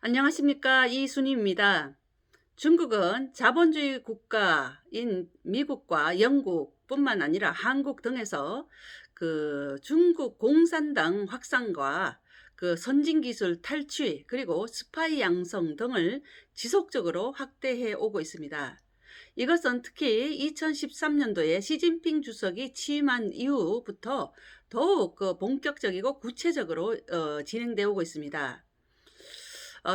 안녕하십니까, 이순희입니다. 중국은 자본주의 국가인 미국과 영국뿐만 아니라 한국 등에서 중국 공산당 확산과 선진기술 탈취 그리고 스파이 양성 등을 지속적으로 확대해 오고 있습니다. 이것은 특히 2013년도에 시진핑 주석이 취임한 이후부터 더욱 본격적이고 구체적으로 진행되어 오고 있습니다.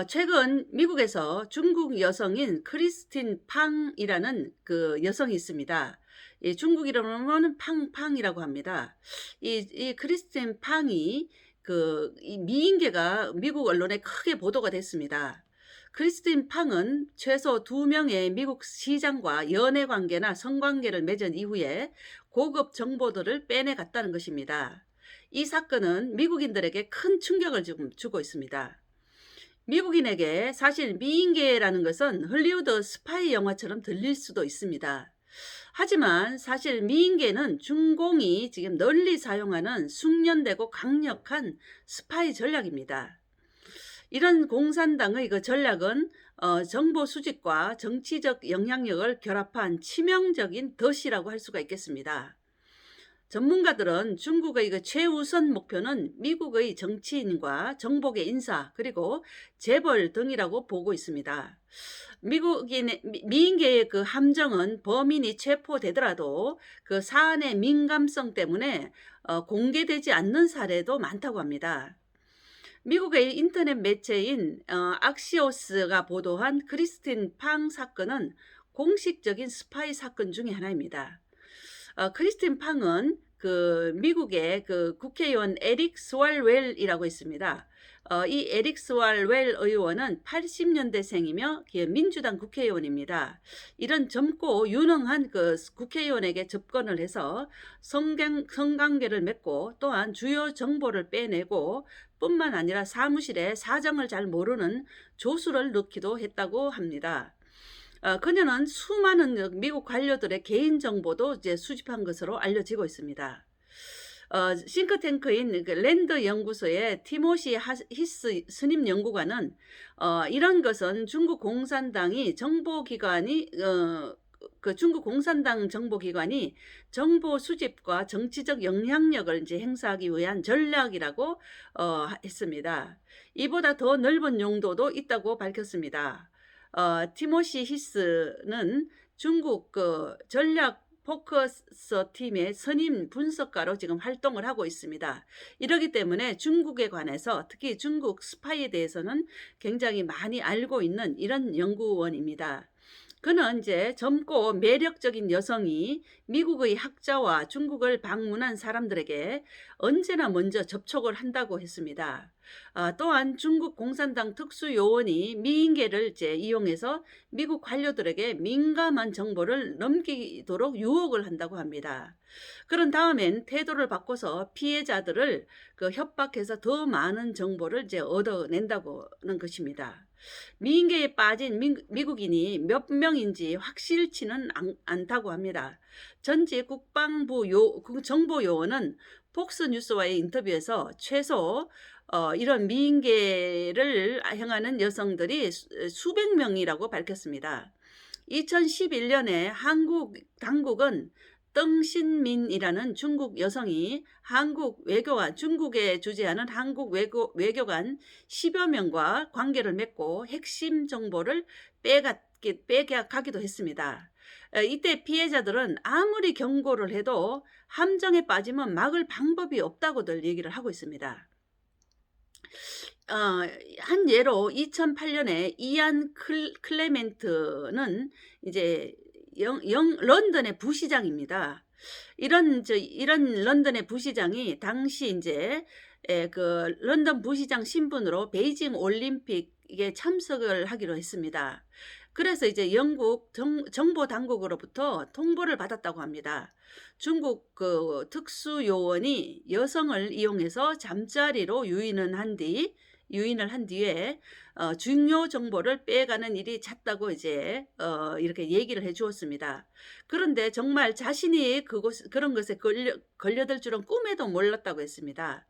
최근 미국에서 중국 여성인 크리스틴 팡이라는 여성이 있습니다. 이 중국 이름으로는 팡팡이라고 합니다. 이 크리스틴 팡이 이 미인계가 미국 언론에 크게 보도가 됐습니다. 크리스틴 팡은 최소 2명의 미국 시장과 연애 관계나 성관계를 맺은 이후에 고급 정보들을 빼내갔다는 것입니다. 이 사건은 미국인들에게 큰 충격을 지금 주고 있습니다. 미국인에게 사실 미인계라는 것은 헐리우드 스파이 영화처럼 들릴 수도 있습니다. 하지만 사실 미인계는 중공이 지금 널리 사용하는 숙련되고 강력한 스파이 전략입니다. 이런 공산당의 전략은 정보 수집과 정치적 영향력을 결합한 치명적인 덫이라고 할 수가 있겠습니다. 전문가들은 중국의 최우선 목표는 미국의 정치인과 정복의 인사 그리고 재벌 등이라고 보고 있습니다. 미인계의 함정은 범인이 체포되더라도 사안의 민감성 때문에 공개되지 않는 사례도 많다고 합니다. 미국의 인터넷 매체인 악시오스가 보도한 크리스틴 팡 사건은 공식적인 스파이 사건 중의 하나입니다. 크리스틴 팡은 미국의 국회의원 에릭 스왈웰이라고 있습니다. 이 에릭 스왈웰 의원은 80년대생이며 민주당 국회의원입니다. 이런 젊고 유능한 국회의원에게 접근을 해서 성관계를 맺고 또한 주요 정보를 빼내고 뿐만 아니라 사무실에 사정을 잘 모르는 조수를 넣기도 했다고 합니다. 그녀는 수많은 미국 관료들의 개인정보도 이제 수집한 것으로 알려지고 있습니다. 싱크탱크인 랜드 연구소의 티모시 히스 스님 연구관은 이런 것은 중국 공산당이 중국 공산당 정보기관이 정보 수집과 정치적 영향력을 이제 행사하기 위한 전략이라고 했습니다. 이보다 더 넓은 용도도 있다고 밝혔습니다. 티모시 히스는 중국 전략 포커스 팀의 선임 분석가로 지금 활동을 하고 있습니다. 이러기 때문에 중국에 관해서 특히 중국 스파이에 대해서는 굉장히 많이 알고 있는 이런 연구원입니다. 그는 이제 젊고 매력적인 여성이 미국의 학자와 중국을 방문한 사람들에게 언제나 먼저 접촉을 한다고 했습니다. 또한 중국 공산당 특수요원이 미인계를 이제 이용해서 미국 관료들에게 민감한 정보를 넘기도록 유혹을 한다고 합니다. 그런 다음엔 태도를 바꿔서 피해자들을 협박해서 더 많은 정보를 이제 얻어낸다고는 것입니다. 미인계에 빠진 미국인이 몇 명인지 확실치는 않다고 합니다. 전직 국방부 정보요원은 폭스뉴스와의 인터뷰에서 최소 이런 미인계를 향하는 여성들이 수백 명이라고 밝혔습니다. 2011년에 한국 당국은 덩신민이라는 중국 여성이 중국에 주재하는 한국 외교관 10여 명과 관계를 맺고 핵심 정보를 빼가기도 했습니다. 이때 피해자들은 아무리 경고를 해도 함정에 빠지면 막을 방법이 없다고들 얘기를 하고 있습니다. 한 예로 2008년에 이안 클레멘트는 이제 런던의 부시장입니다. 이런 런던의 부시장이 당시 이제 런던 부시장 신분으로 베이징 올림픽에 참석을 하기로 했습니다. 그래서 이제 영국 정보 당국으로부터 통보를 받았다고 합니다. 중국 특수요원이 여성을 이용해서 잠자리로 유인은 한 뒤 유인을 한 뒤에 중요 정보를 빼가는 일이 잦다고 이제 이렇게 얘기를 해 주었습니다. 그런데 정말 자신이 그런 것에 걸려들 줄은 꿈에도 몰랐다고 했습니다.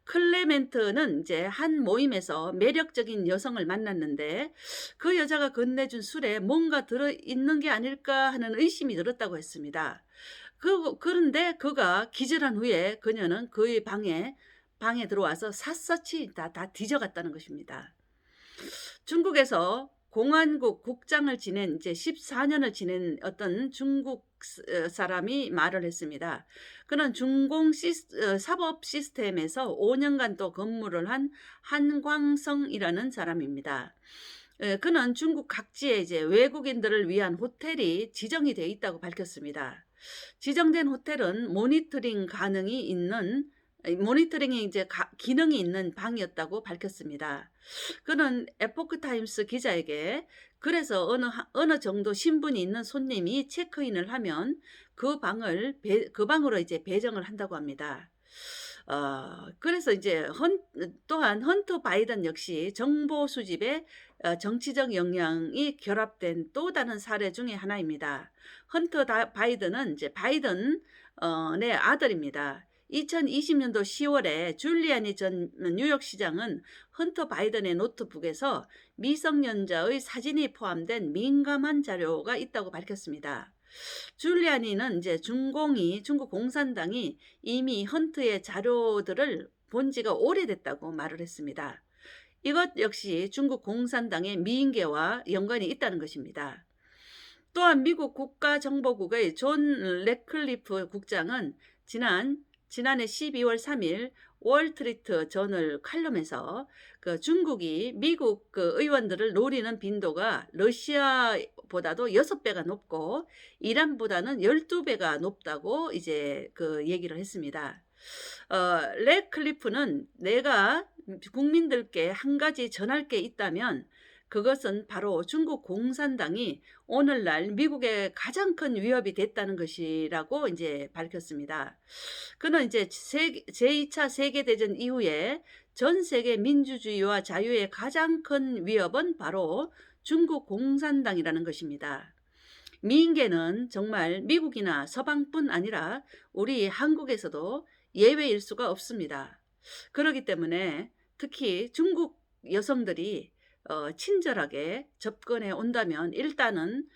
클레멘트는 이제 한 모임에서 매력적인 여성을 만났는데 그 여자가 건네준 술에 뭔가 들어있는 게 아닐까 하는 의심이 들었다고 했습니다. 그런데 그가 기절한 후에 그녀는 그의 방에 들어와서 샅샅이 다 뒤져갔다는 것입니다. 중국에서 공안국 국장을 지낸 이제 14년을 지낸 어떤 중국 사람이 말을 했습니다. 그는 사법 시스템에서 5년간 또 근무를 한 한광성이라는 사람입니다. 그는 중국 각지에 이제 외국인들을 위한 호텔이 지정이 되어 있다고 밝혔습니다. 지정된 호텔은 모니터링이 이제 기능이 있는 방이었다고 밝혔습니다. 그는 에포크 타임스 기자에게 그래서 어느 정도 신분이 있는 손님이 체크인을 하면 그 방으로 이제 배정을 한다고 합니다. 그래서 이제 또한 헌터 바이든 역시 정보 수집에 정치적 영향이 결합된 또 다른 사례 중에 하나입니다. 헌터 바이든은 이제 바이든의 아들입니다. 2020년도 10월에 줄리아니 전 뉴욕시장은 헌터 바이든의 노트북에서 미성년자의 사진이 포함된 민감한 자료가 있다고 밝혔습니다. 줄리아니는 이제 중국 공산당이 이미 헌트의 자료들을 본 지가 오래됐다고 말을 했습니다. 이것 역시 중국 공산당의 미인계와 연관이 있다는 것입니다. 또한 미국 국가정보국의 존 래클리프 국장은 지난해 12월 3일 월스트리트 저널 칼럼에서 중국이 미국 의원들을 노리는 빈도가 러시아보다도 6배가 높고 이란보다는 12배가 높다고 이제 얘기를 했습니다. 래클리프는 내가 국민들께 한 가지 전할 게 있다면 그것은 바로 중국 공산당이 오늘날 미국의 가장 큰 위협이 됐다는 것이라고 이제 밝혔습니다. 그는 이제 제2차 세계대전 이후에 전 세계 민주주의와 자유의 가장 큰 위협은 바로 중국 공산당이라는 것입니다. 미인계는 정말 미국이나 서방뿐 아니라 우리 한국에서도 예외일 수가 없습니다. 그렇기 때문에 특히 중국 여성들이 친절하게 접근해 온다면 일단은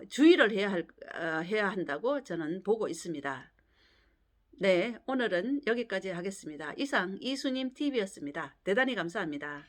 주의를 해야 한다고 저는 보고 있습니다. 네, 오늘은 여기까지 하겠습니다. 이상 이수님 TV였습니다. 대단히 감사합니다.